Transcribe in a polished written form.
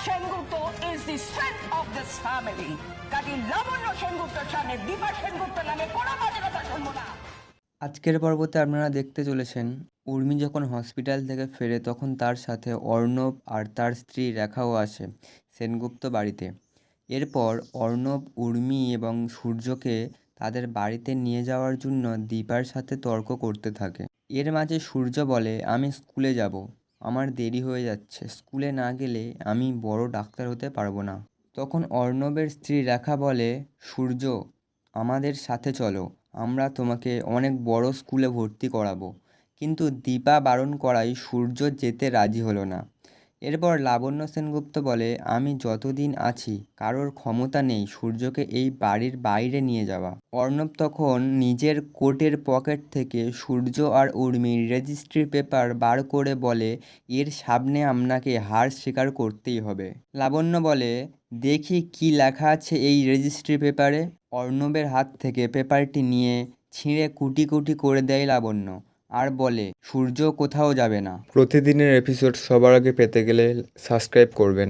Sengupta is the strength of this family. কাজী লাবণ্য সেনগুপ্তর সামনে দীপা সেনগুপ্ত নামে কোনো বাজে কথা শুনবো না। আজকের পর্বতে আপনারা দেখতে চলেছেন উর্মি যখন হসপিটাল থেকে ফেরে তখন তার সাথে অর্ণব আর তার স্ত্রী রেখাও আসে সেনগুপ্ত বাড়িতে। এরপর অর্ণব উর্মি এবং সূর্যকে তাদের বাড়িতে নিয়ে যাওয়ার জন্য দীপার সাথে তর্ক করতে থাকে। এর মাঝে সূর্য বলে, আমি স্কুলে যাব, আমার দেরি হয়ে যাচ্ছে, স্কুলে না গেলে আমি বড় ডাক্তার হতে পারবো না। তখন অর্ণবের স্ত্রী রেখা বলে, সূর্য আমাদের সাথে চলো, আমরা তোমাকে অনেক বড় স্কুলে ভর্তি করাবো। কিন্তু দীপা বারণ করায় সূর্য যেতে রাজি হলো না। এরপর লাবণ্য সেনগুপ্ত বলে, আমি যতদিন আছি কারোর ক্ষমতা নেই সূর্যকে এই বাড়ির বাইরে নিয়ে যাওয়া। অর্ণব তখন নিজের কোটের পকেট থেকে সূর্য আর উর্মির রেজিস্ট্রি পেপার বার করে বলে, এর সামনে আপনাকে হার স্বীকার করতেই হবে। লাবণ্য বলে, দেখি কি লেখা আছে এই রেজিস্ট্রি পেপারে। অর্ণবের হাত থেকে পেপারটি নিয়ে ছিঁড়ে কুটি কুটি করে দেয় লাবণ্য আর বলে, সূর্য কোথাও যাবে না। প্রতিদিনের এপিসোড সবার আগে পেতে গেলে সাবস্ক্রাইব করবেন।